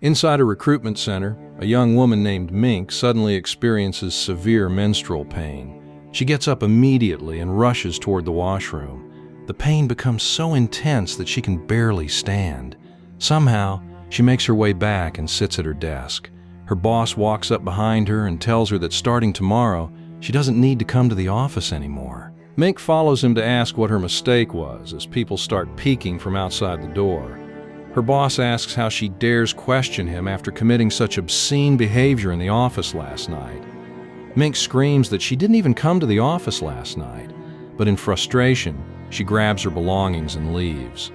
Inside a recruitment center, a young woman named Mink suddenly experiences severe menstrual pain. She gets up immediately and rushes toward the washroom. The pain becomes so intense that she can barely stand. Somehow, she makes her way back and sits at her desk. Her boss walks up behind her and tells her that starting tomorrow, she doesn't need to come to the office anymore. Mink follows him to ask what her mistake was as people start peeking from outside the door. Her boss asks how she dares question him after committing such obscene behavior in the office last night. Mink screams that she didn't even come to the office last night, but in frustration, she grabs her belongings and leaves.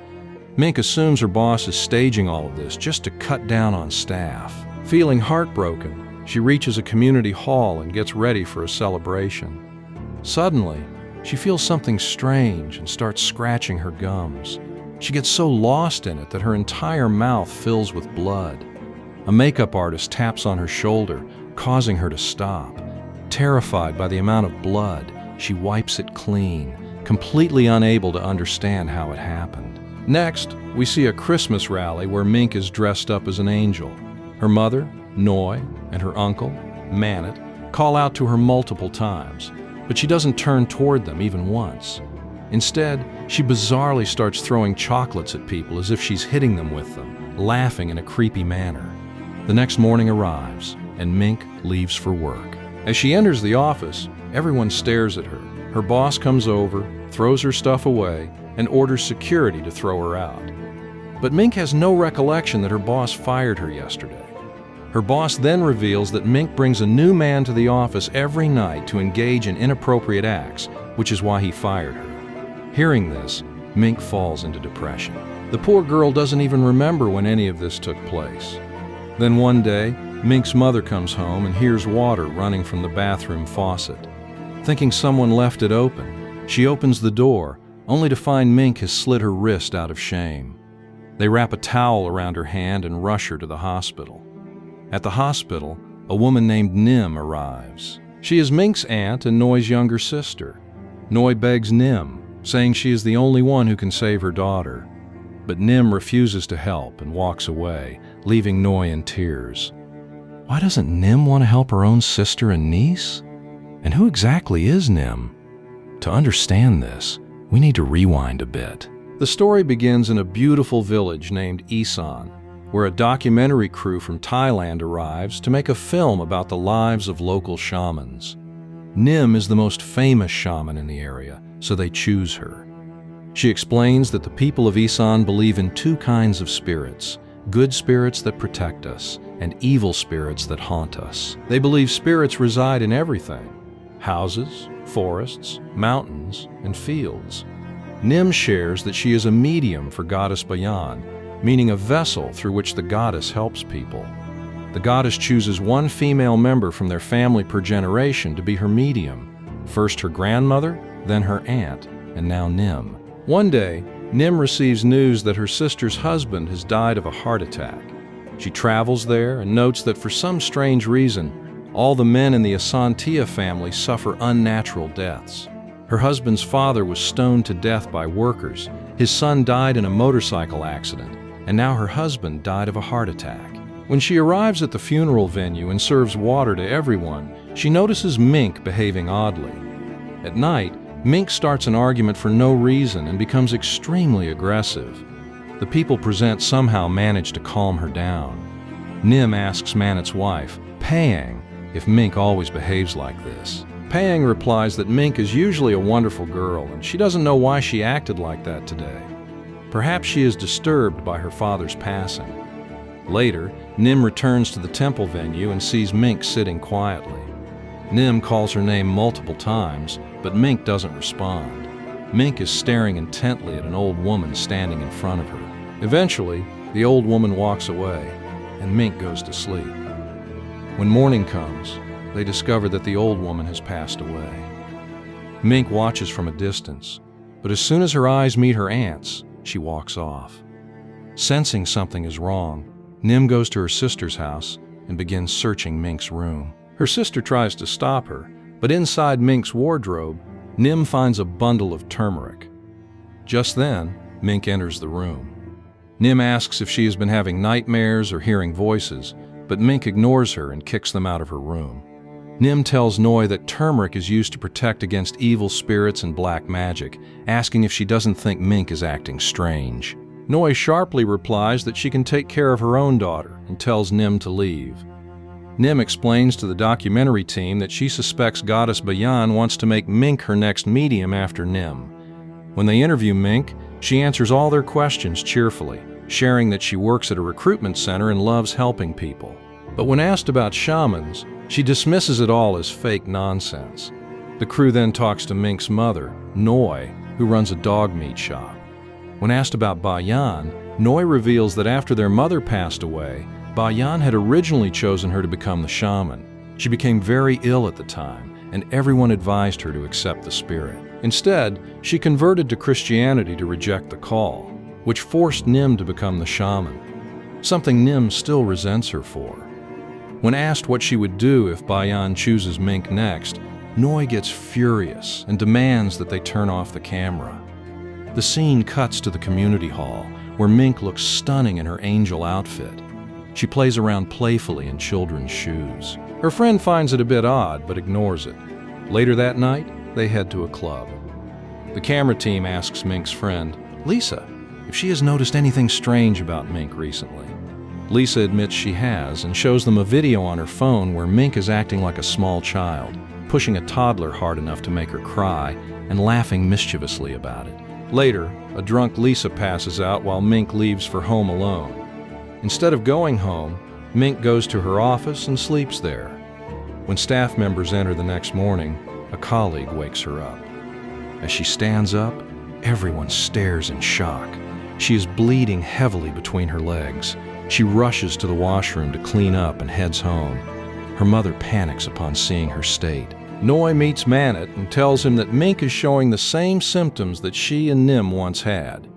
Mink assumes her boss is staging all of this just to cut down on staff. Feeling heartbroken, she reaches a community hall and gets ready for a celebration. Suddenly, she feels something strange and starts scratching her gums. She gets so lost in it that her entire mouth fills with blood. A makeup artist taps on her shoulder, causing her to stop. Terrified by the amount of blood, she wipes it clean, completely unable to understand how it happened. Next, we see a Christmas rally where Mink is dressed up as an angel. Her mother, Noi, and her uncle, Manet, call out to her multiple times, but she doesn't turn toward them even once. Instead, she bizarrely starts throwing chocolates at people as if she's hitting them with them, laughing in a creepy manner. The next morning arrives, and Mink leaves for work. As she enters the office, everyone stares at her. Her boss comes over, throws her stuff away, and orders security to throw her out. But Mink has no recollection that her boss fired her yesterday. Her boss then reveals that Mink brings a new man to the office every night to engage in inappropriate acts, which is why he fired her. Hearing this, Mink falls into depression. The poor girl doesn't even remember when any of this took place. Then one day, Mink's mother comes home and hears water running from the bathroom faucet. Thinking someone left it open, she opens the door, only to find Mink has slit her wrist out of shame. They wrap a towel around her hand and rush her to the hospital. At the hospital, a woman named Nim arrives. She is Mink's aunt and Noi's younger sister. Noi begs Nim, saying she is the only one who can save her daughter. But Nim refuses to help and walks away, leaving Noi in tears. Why doesn't Nim want to help her own sister and niece? And who exactly is Nim? To understand this, we need to rewind a bit. The story begins in a beautiful village named Isan, where a documentary crew from Thailand arrives to make a film about the lives of local shamans. Nim is the most famous shaman in the area, so they choose her. She explains that the people of Isan believe in two kinds of spirits, good spirits that protect us and evil spirits that haunt us. They believe spirits reside in everything: houses, forests, mountains, and fields. Nim shares that she is a medium for goddess Bayan, meaning a vessel through which the goddess helps people. The goddess chooses one female member from their family per generation to be her medium, first her grandmother, then her aunt, and now Nim. One day, Nim receives news that her sister's husband has died of a heart attack. She travels there and notes that for some strange reason, all the men in the Asantia family suffer unnatural deaths. Her husband's father was stoned to death by workers, his son died in a motorcycle accident, and now her husband died of a heart attack. When she arrives at the funeral venue and serves water to everyone, she notices Mink behaving oddly. At night, Mink starts an argument for no reason and becomes extremely aggressive. The people present somehow manage to calm her down. Nim asks Manet's wife, Payang, if Mink always behaves like this. Payang replies that Mink is usually a wonderful girl and she doesn't know why she acted like that today. Perhaps she is disturbed by her father's passing. Later, Nim returns to the temple venue and sees Mink sitting quietly. Nim calls her name multiple times, but Mink doesn't respond. Mink is staring intently at an old woman standing in front of her. Eventually, the old woman walks away, and Mink goes to sleep. When morning comes, they discover that the old woman has passed away. Mink watches from a distance, but as soon as her eyes meet her aunt's, she walks off. Sensing something is wrong, Nim goes to her sister's house and begins searching Mink's room. Her sister tries to stop her, but inside Mink's wardrobe, Nim finds a bundle of turmeric. Just then, Mink enters the room. Nim asks if she has been having nightmares or hearing voices, but Mink ignores her and kicks them out of her room. Nim tells Noi that turmeric is used to protect against evil spirits and black magic, asking if she doesn't think Mink is acting strange. Noi sharply replies that she can take care of her own daughter and tells Nim to leave. Nim explains to the documentary team that she suspects goddess Bayan wants to make Mink her next medium after Nim. When they interview Mink, she answers all their questions cheerfully, sharing that she works at a recruitment center and loves helping people. But when asked about shamans, she dismisses it all as fake nonsense. The crew then talks to Mink's mother, Noi, who runs a dog meat shop. When asked about Bayan, Noi reveals that after their mother passed away, Bayan had originally chosen her to become the shaman. She became very ill at the time, and everyone advised her to accept the spirit. Instead, she converted to Christianity to reject the call, which forced Nim to become the shaman, something Nim still resents her for. When asked what she would do if Bayan chooses Mink next, Noi gets furious and demands that they turn off the camera. The scene cuts to the community hall, where Mink looks stunning in her angel outfit. She plays around playfully in children's shoes. Her friend finds it a bit odd, but ignores it. Later that night, they head to a club. The camera team asks Mink's friend, Lisa, if she has noticed anything strange about Mink recently. Lisa admits she has and shows them a video on her phone where Mink is acting like a small child, pushing a toddler hard enough to make her cry and laughing mischievously about it. Later, a drunk Lisa passes out while Mink leaves for home alone. Instead of going home, Mink goes to her office and sleeps there. When staff members enter the next morning, a colleague wakes her up. As she stands up, everyone stares in shock. She is bleeding heavily between her legs. She rushes to the washroom to clean up and heads home. Her mother panics upon seeing her state. Noi meets Manit and tells him that Mink is showing the same symptoms that she and Nim once had.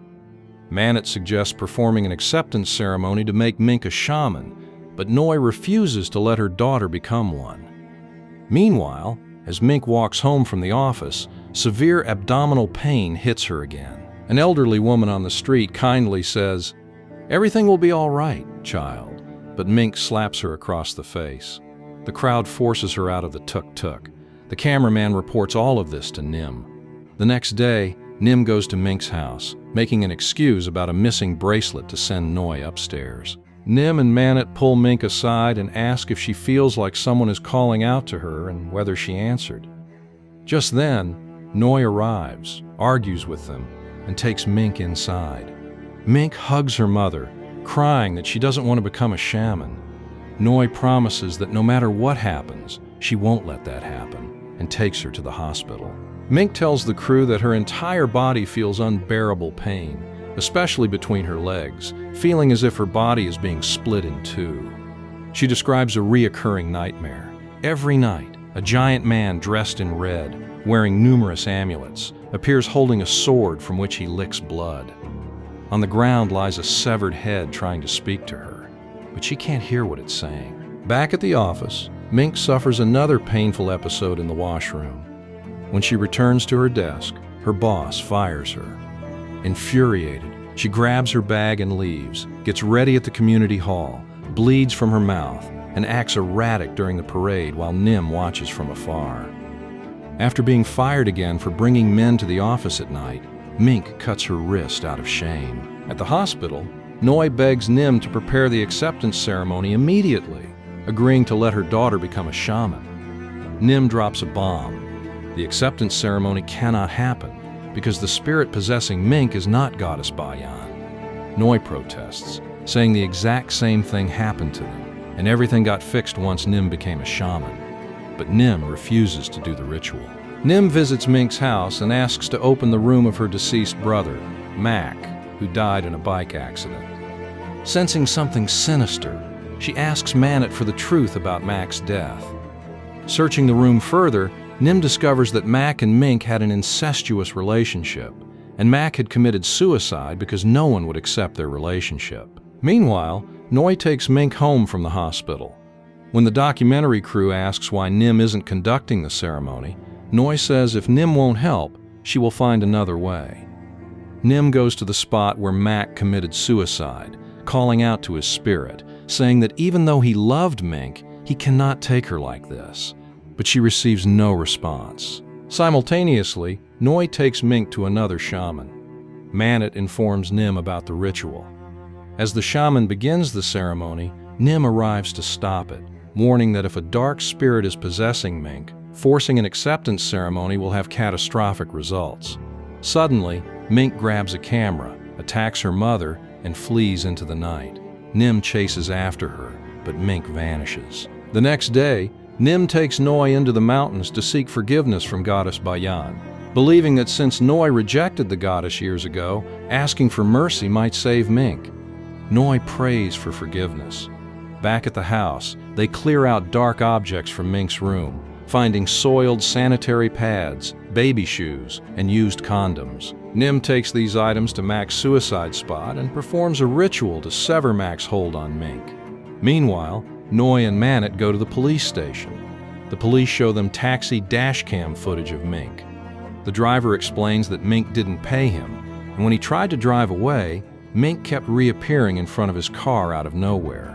Manit suggests performing an acceptance ceremony to make Mink a shaman, but Noi refuses to let her daughter become one. Meanwhile, as Mink walks home from the office, severe abdominal pain hits her again. An elderly woman on the street kindly says, "Everything will be all right, child," but Mink slaps her across the face. The crowd forces her out of the tuk-tuk. The cameraman reports all of this to Nim. The next day, Nim goes to Mink's house, making an excuse about a missing bracelet to send Noi upstairs. Nim and Manit pull Mink aside and ask if she feels like someone is calling out to her and whether she answered. Just then, Noi arrives, argues with them, and takes Mink inside. Mink hugs her mother, crying that she doesn't want to become a shaman. Noi promises that no matter what happens, she won't let that happen, and takes her to the hospital. Mink tells the crew that her entire body feels unbearable pain, especially between her legs, feeling as if her body is being split in two. She describes a reoccurring nightmare. Every night, a giant man dressed in red, wearing numerous amulets, appears holding a sword from which he licks blood. On the ground lies a severed head trying to speak to her, but she can't hear what it's saying. Back at the office, Mink suffers another painful episode in the washroom. When she returns to her desk, her boss fires her. Infuriated, she grabs her bag and leaves, gets ready at the community hall, bleeds from her mouth, and acts erratic during the parade while Nim watches from afar. After being fired again for bringing men to the office at night, Mink cuts her wrist out of shame. At the hospital, Noi begs Nim to prepare the acceptance ceremony immediately, agreeing to let her daughter become a shaman. Nim drops a bomb. The acceptance ceremony cannot happen because the spirit possessing Mink is not goddess Bayan. Noi protests, saying the exact same thing happened to them, and everything got fixed once Nim became a shaman. But Nim refuses to do the ritual. Nim visits Mink's house and asks to open the room of her deceased brother, Mac, who died in a bike accident. Sensing something sinister, she asks Manit for the truth about Mac's death. Searching the room further, Nim discovers that Mac and Mink had an incestuous relationship, and Mac had committed suicide because no one would accept their relationship. Meanwhile, Noi takes Mink home from the hospital. When the documentary crew asks why Nim isn't conducting the ceremony, Noi says if Nim won't help, she will find another way. Nim goes to the spot where Mac committed suicide, calling out to his spirit, saying that even though he loved Mink, he cannot take her like this. But she receives no response. Simultaneously, Noi takes Mink to another shaman. Manit informs Nim about the ritual. As the shaman begins the ceremony, Nim arrives to stop it, warning that if a dark spirit is possessing Mink, forcing an acceptance ceremony will have catastrophic results. Suddenly, Mink grabs a camera, attacks her mother, and flees into the night. Nim chases after her, but Mink vanishes. The next day, Nim takes Noi into the mountains to seek forgiveness from goddess Bayan, believing that since Noi rejected the goddess years ago, asking for mercy might save Mink. Noi prays for forgiveness. Back at the house, they clear out dark objects from Mink's room, finding soiled sanitary pads, baby shoes, and used condoms. Nim takes these items to Mac's suicide spot and performs a ritual to sever Mac's hold on Mink. Meanwhile, Noi and Manit go to the police station. The police show them taxi dashcam footage of Mink. The driver explains that Mink didn't pay him, and when he tried to drive away, Mink kept reappearing in front of his car out of nowhere.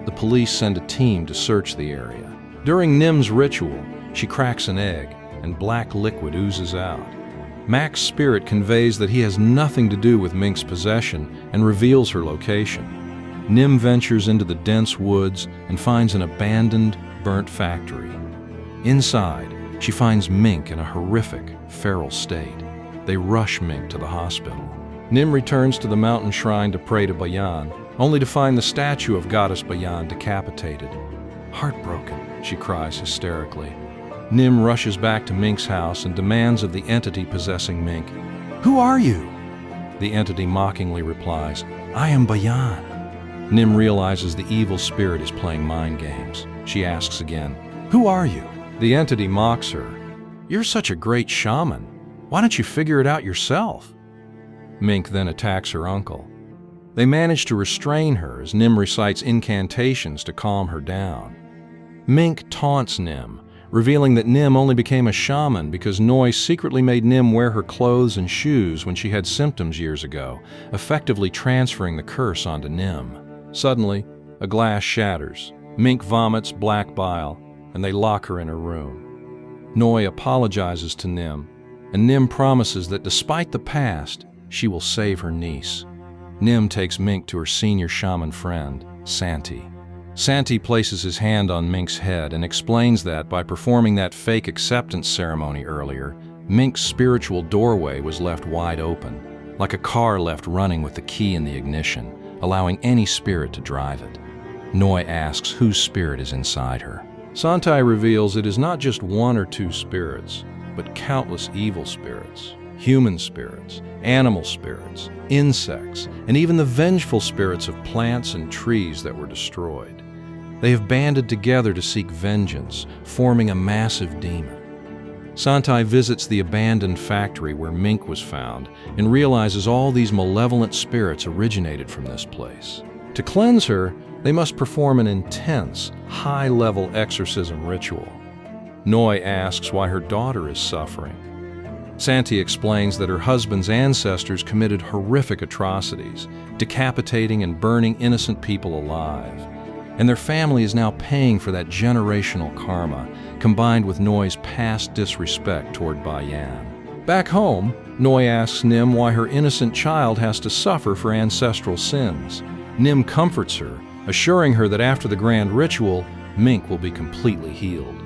The police send a team to search the area. During Nim's ritual, she cracks an egg, and black liquid oozes out. Mac's spirit conveys that he has nothing to do with Mink's possession and reveals her location. Nim ventures into the dense woods and finds an abandoned, burnt factory. Inside, she finds Mink in a horrific, feral state. They rush Mink to the hospital. Nim returns to the mountain shrine to pray to Bayan, only to find the statue of goddess Bayan decapitated. Heartbroken, she cries hysterically. Nim rushes back to Mink's house and demands of the entity possessing Mink, "Who are you?" The entity mockingly replies, "I am Bayan." Nim realizes the evil spirit is playing mind games. She asks again, "Who are you?" The entity mocks her, "You're such a great shaman. Why don't you figure it out yourself?" Mink then attacks her uncle. They manage to restrain her as Nim recites incantations to calm her down. Mink taunts Nim, revealing that Nim only became a shaman because Noi secretly made Nim wear her clothes and shoes when she had symptoms years ago, effectively transferring the curse onto Nim. Suddenly, a glass shatters. Mink vomits black bile, and they lock her in her room. Noi apologizes to Nim, and Nim promises that despite the past, she will save her niece. Nim takes Mink to her senior shaman friend, Santi. Santi places his hand on Mink's head and explains that by performing that fake acceptance ceremony earlier, Mink's spiritual doorway was left wide open, like a car left running with the key in the ignition, allowing any spirit to drive it. Noi asks whose spirit is inside her. Santi reveals it is not just one or two spirits, but countless evil spirits, human spirits, animal spirits, insects, and even the vengeful spirits of plants and trees that were destroyed. They have banded together to seek vengeance, forming a massive demon. Santi visits the abandoned factory where Mink was found and realizes all these malevolent spirits originated from this place. To cleanse her, they must perform an intense, high-level exorcism ritual. Noi asks why her daughter is suffering. Santi explains that her husband's ancestors committed horrific atrocities, decapitating and burning innocent people alive. And their family is now paying for that generational karma, combined with Noi's past disrespect toward Bayan. Back home, Noi asks Nim why her innocent child has to suffer for ancestral sins. Nim comforts her, assuring her that after the grand ritual, Mink will be completely healed.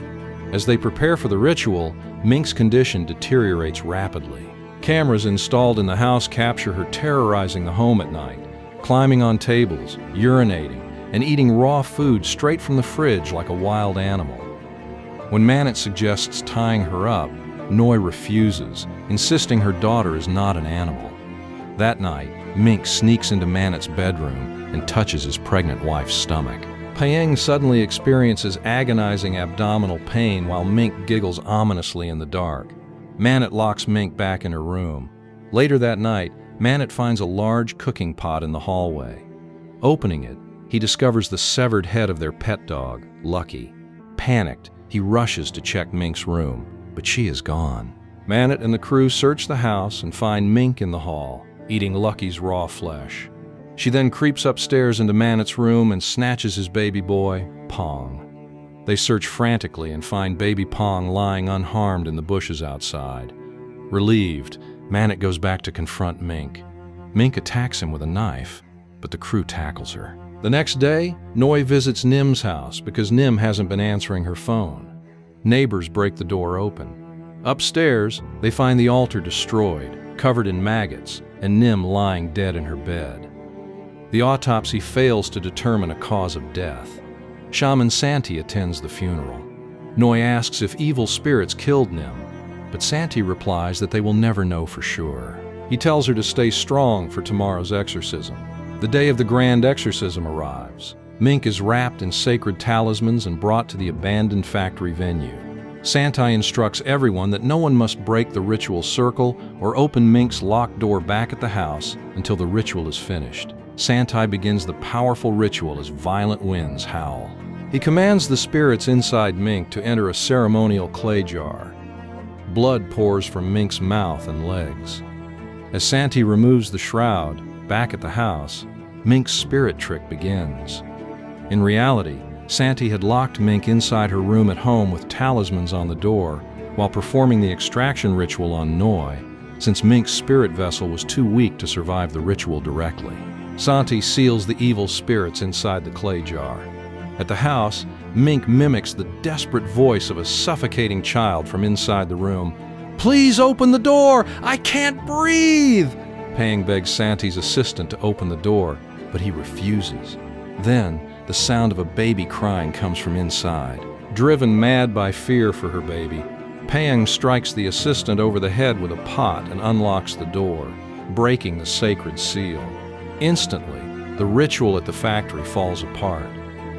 As they prepare for the ritual, Mink's condition deteriorates rapidly. Cameras installed in the house capture her terrorizing the home at night, climbing on tables, urinating, and eating raw food straight from the fridge like a wild animal. When Manit suggests tying her up, Noi refuses, insisting her daughter is not an animal. That night, Mink sneaks into Manit's bedroom and touches his pregnant wife's stomach. Payeng suddenly experiences agonizing abdominal pain while Mink giggles ominously in the dark. Manit locks Mink back in her room. Later that night, Manit finds a large cooking pot in the hallway. Opening it, he discovers the severed head of their pet dog, Lucky. Panicked, he rushes to check Mink's room, but she is gone. Manit and the crew search the house and find Mink in the hall. eating Lucky's raw flesh. She then creeps upstairs into Manet's room and snatches his baby boy, Pong. They search frantically and find baby Pong lying unharmed in the bushes outside. Relieved, Manet goes back to confront Mink. Mink attacks him with a knife, but the crew tackles her. The next day, Noi visits Nim's house because Nim hasn't been answering her phone. Neighbors break the door open. Upstairs, they find the altar destroyed, covered in maggots, and Nim lying dead in her bed. The autopsy fails to determine a cause of death. Shaman Santi attends the funeral. Noi asks if evil spirits killed Nim, but Santi replies that they will never know for sure. He tells her to stay strong for tomorrow's exorcism. The day of the grand exorcism arrives. Mink is wrapped in sacred talismans and brought to the abandoned factory venue. Santi instructs everyone that no one must break the ritual circle or open Mink's locked door back at the house until the ritual is finished. Santi begins the powerful ritual as violent winds howl. He commands the spirits inside Mink to enter a ceremonial clay jar. Blood pours from Mink's mouth and legs. As Santi removes the shroud, back at the house, Mink's spirit trick begins. In reality, Santi had locked Mink inside her room at home with talismans on the door while performing the extraction ritual on Noi, since Mink's spirit vessel was too weak to survive the ritual directly. Santi seals the evil spirits inside the clay jar. At the house, Mink mimics the desperate voice of a suffocating child from inside the room. "Please open the door! I can't breathe!" Pang begs Santi's assistant to open the door, but he refuses. Then, the sound of a baby crying comes from inside. Driven mad by fear for her baby, Pang strikes the assistant over the head with a pot and unlocks the door, breaking the sacred seal. Instantly, the ritual at the factory falls apart.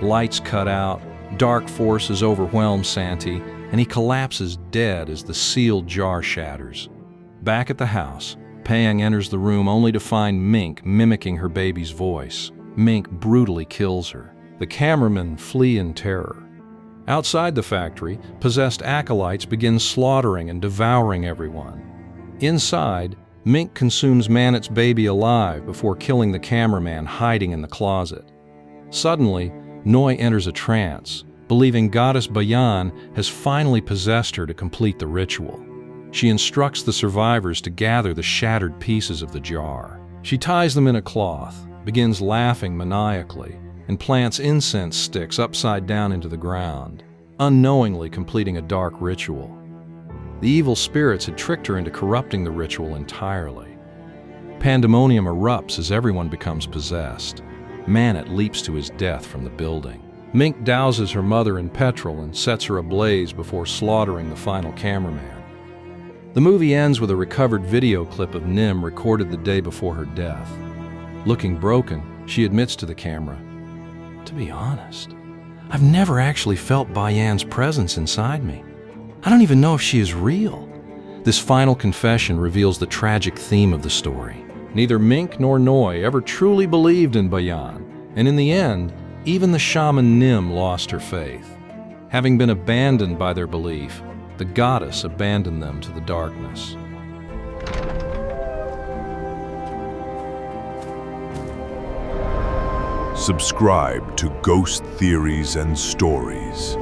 Lights cut out, dark forces overwhelm Santi, and he collapses dead as the sealed jar shatters. Back at the house, Pang enters the room only to find Mink mimicking her baby's voice. Mink brutally kills her. The cameramen flee in terror. Outside the factory, possessed acolytes begin slaughtering and devouring everyone. Inside, Mink consumes Manet's baby alive before killing the cameraman hiding in the closet. Suddenly, Noi enters a trance, believing goddess Bayan has finally possessed her to complete the ritual. She instructs the survivors to gather the shattered pieces of the jar. She ties them in a cloth, begins laughing maniacally, and plants incense sticks upside down into the ground, unknowingly completing a dark ritual. The evil spirits had tricked her into corrupting the ritual entirely. Pandemonium erupts as everyone becomes possessed. Manet leaps to his death from the building. Mink douses her mother in petrol and sets her ablaze before slaughtering the final cameraman. The movie ends with a recovered video clip of Nim recorded the day before her death. Looking broken, she admits to the camera, "To be honest, I've never actually felt Bayan's presence inside me. I don't even know if she is real." This final confession reveals the tragic theme of the story. Neither Mink nor Noi ever truly believed in Bayan, and in the end, even the shaman Nim lost her faith. Having been abandoned by their belief, the goddess abandoned them to the darkness. Subscribe to Ghost Theories and Stories.